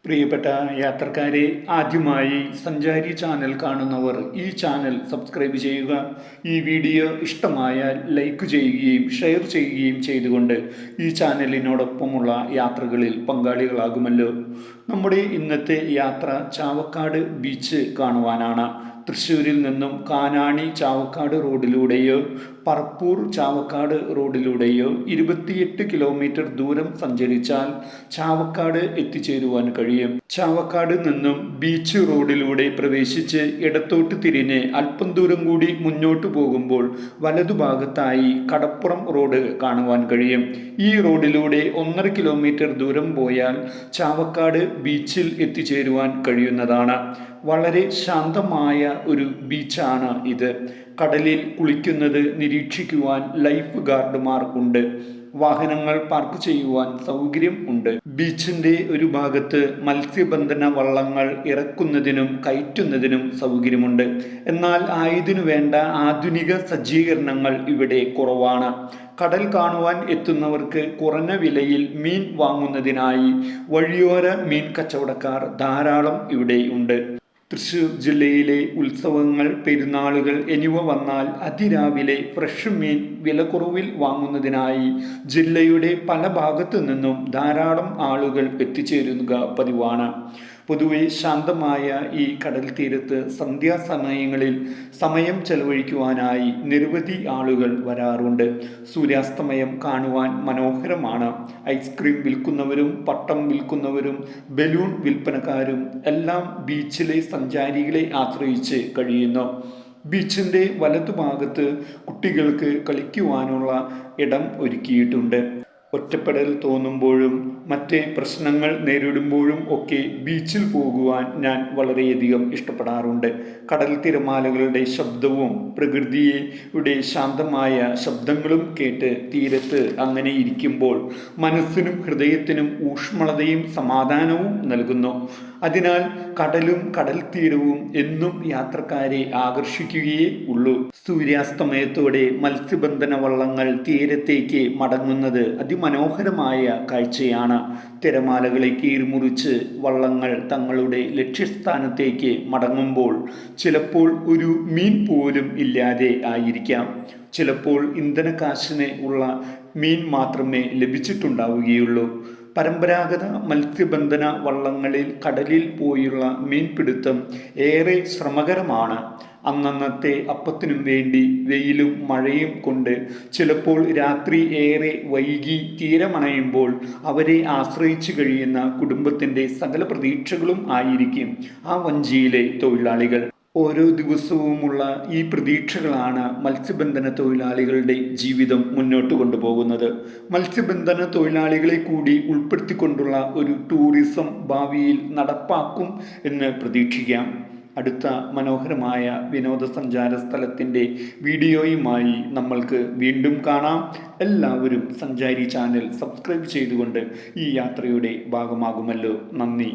പ്രിയപ്പെട്ട യാത്രക്കാരെ, ആദ്യമായി സഞ്ചാരി ചാനൽ കാണുന്നവർ ഈ ചാനൽ സബ്സ്ക്രൈബ് ചെയ്യുക. ഈ വീഡിയോ ഇഷ്ടമായാൽ ലൈക്ക് ചെയ്യുകയും ഷെയർ ചെയ്യുകയും ചെയ്തുകൊണ്ട് ഈ ചാനലിനോടൊപ്പമുള്ള യാത്രകളിൽ പങ്കാളികളാകുമല്ലോ. നമ്മുടെ ഇന്നത്തെ യാത്ര ചാവക്കാട് ബീച്ച് കാണുവാനാണ്. തൃശ്ശൂരിൽ നിന്നും കാനാണി ചാവക്കാട് റോഡിലൂടെയോ പറപ്പൂർ ചാവക്കാട് റോഡിലൂടെയോ 28 കിലോമീറ്റർ ദൂരം സഞ്ചരിച്ചാൽ ചാവക്കാട് എത്തിച്ചേരുവാൻ കഴിയും. ചാവക്കാട് നിന്നും ബീച്ച് റോഡിലൂടെ പ്രവേശിച്ച് ഇടത്തോട്ട് തിരിഞ്ഞ് അല്പം ദൂരം കൂടി മുന്നോട്ട് പോകുമ്പോൾ വലതുഭാഗത്തായി കടപ്പുറം റോഡ് കാണുവാൻ കഴിയും. ഈ റോഡിലൂടെ 1.5 കിലോമീറ്റർ ദൂരം പോയാൽ ചാവക്കാട് ബീച്ചിൽ എത്തിച്ചേരുവാൻ കഴിയുന്നതാണ്. വളരെ ശാന്തമായ ഒരു ബീച്ചാണ് ഇത്. കടലിൽ കുളിക്കുന്നത് നിരീക്ഷിക്കുവാൻ ലൈഫ് ഗാർഡുമാർ ഉണ്ട്. വാഹനങ്ങൾ പാർക്ക് ചെയ്യുവാൻ സൗകര്യം ഉണ്ട്. ബീച്ചിന്റെ ഒരു ഭാഗത്ത് മത്സ്യബന്ധന വള്ളങ്ങൾ ഇറക്കുന്നതിനും കയറ്റുന്നതിനും സൗകര്യമുണ്ട്. എന്നാൽ ആയതിനു വേണ്ട ആധുനിക സജ്ജീകരണങ്ങൾ ഇവിടെ കുറവാണ്. കടൽ കാണുവാൻ എത്തുന്നവർക്ക് കുറഞ്ഞ വിലയിൽ മീൻ വാങ്ങുന്നതിനായി വഴിയോര മീൻ കച്ചവടക്കാർ ധാരാളം ഇവിടെ ഉണ്ട്. തൃശ്ശൂർ ജില്ലയിലെ ഉത്സവങ്ങൾ, പെരുന്നാളുകൾ എന്നിവ വന്നാൽ അതിരാവിലെ ഫ്രഷ് മീൻ വിലക്കുറവിൽ വാങ്ങുന്നതിനായി ജില്ലയുടെ പല ഭാഗത്തു നിന്നും ധാരാളം ആളുകൾ എത്തിച്ചേരുക പതിവാണ്. പൊതുവെ ശാന്തമായ ഈ കടൽ തീരത്ത് സന്ധ്യാസമയങ്ങളിൽ സമയം ചെലവഴിക്കുവാനായി നിരവധി ആളുകൾ വരാറുണ്ട്. സൂര്യാസ്തമയം കാണുവാൻ മനോഹരമാണ്. ഐസ്ക്രീം വിൽക്കുന്നവരും പട്ടം വിൽക്കുന്നവരും ബലൂൺ വിൽപ്പനക്കാരും എല്ലാം ബീച്ചിലെ സഞ്ചാരികളെ ആശ്രയിച്ച് കഴിയുന്നു. ബീച്ചിൻ്റെ വലതുഭാഗത്ത് കുട്ടികൾക്ക് കളിക്കുവാനുള്ള ഇടം ഒരുക്കിയിട്ടുണ്ട്. ഒറ്റപ്പെടൽ തോന്നുമ്പോഴും മറ്റ് പ്രശ്നങ്ങൾ നേരിടുമ്പോഴും ഒക്കെ ബീച്ചിൽ പോകുവാൻ ഞാൻ വളരെയധികം ഇഷ്ടപ്പെടാറുണ്ട്. കടൽ തിരമാലകളുടെ ശബ്ദവും പ്രകൃതിയുടെ ശാന്തമായ ശബ്ദങ്ങളും കേട്ട് തീരത്ത് അങ്ങനെ ഇരിക്കുമ്പോൾ മനസ്സിനും ഹൃദയത്തിനും ഊഷ്മളതയും സമാധാനവും നൽകുന്നു. അതിനാൽ കടലും കടൽ തീരവും എന്നും യാത്രക്കാരെ ആകർഷിക്കുകയേ ഉള്ളൂ. സൂര്യാസ്തമയത്തോടെ മത്സ്യബന്ധന വള്ളങ്ങൾ തീരത്തേക്ക് മടങ്ങുന്നത് അതിമനോഹരമായ കാഴ്ചയാണ്. തിരമാലകളെ കീറിമുറിച്ച് വള്ളങ്ങൾ തങ്ങളുടെ ലക്ഷ്യസ്ഥാനത്തേക്ക് മടങ്ങുമ്പോൾ ചിലപ്പോൾ ഒരു മീൻ പോലും ഇല്ലാതെ ആയിരിക്കാം. ചിലപ്പോൾ ഇന്ധനക്കാശിന് ഉള്ള മീൻ മാത്രമേ ലഭിച്ചിട്ടുണ്ടാവുകയുള്ളൂ. പരമ്പരാഗത മത്സ്യബന്ധന വള്ളങ്ങളിൽ കടലിൽ പോയുള്ള മീൻപിടുത്തം ഏറെ ശ്രമകരമാണ്. അന്നന്നത്തെ അപ്പത്തിനും വേണ്ടി വെയിലും മഴയും കൊണ്ട് ചിലപ്പോൾ രാത്രി ഏറെ വൈകി തീരമണയുമ്പോൾ അവരെ ആശ്രയിച്ചു കഴിയുന്ന കുടുംബത്തിൻ്റെ സകല പ്രതീക്ഷകളും ആയിരിക്കും ആ വഞ്ചിയിലെ തൊഴിലാളികൾ. ഓരോ ദിവസവുമുള്ള ഈ പ്രതീക്ഷകളാണ് മത്സ്യബന്ധന തൊഴിലാളികളുടെ ജീവിതം മുന്നോട്ട് കൊണ്ടുപോകുന്നത്. മത്സ്യബന്ധന തൊഴിലാളികളെ കൂടി ഉൾപ്പെടുത്തിക്കൊണ്ടുള്ള ഒരു ടൂറിസം ഭാവിയിൽ നടപ്പാക്കും എന്ന് പ്രതീക്ഷിക്കാം. അടുത്ത മനോഹരമായ വിനോദസഞ്ചാര സ്ഥലത്തിൻ്റെ വീഡിയോയുമായി നമ്മൾക്ക് വീണ്ടും കാണാം. എല്ലാവരും സഞ്ചാരി ചാനൽ സബ്സ്ക്രൈബ് ചെയ്തുകൊണ്ട് ഈ യാത്രയുടെ ഭാഗമാകുമല്ലോ. നന്ദി.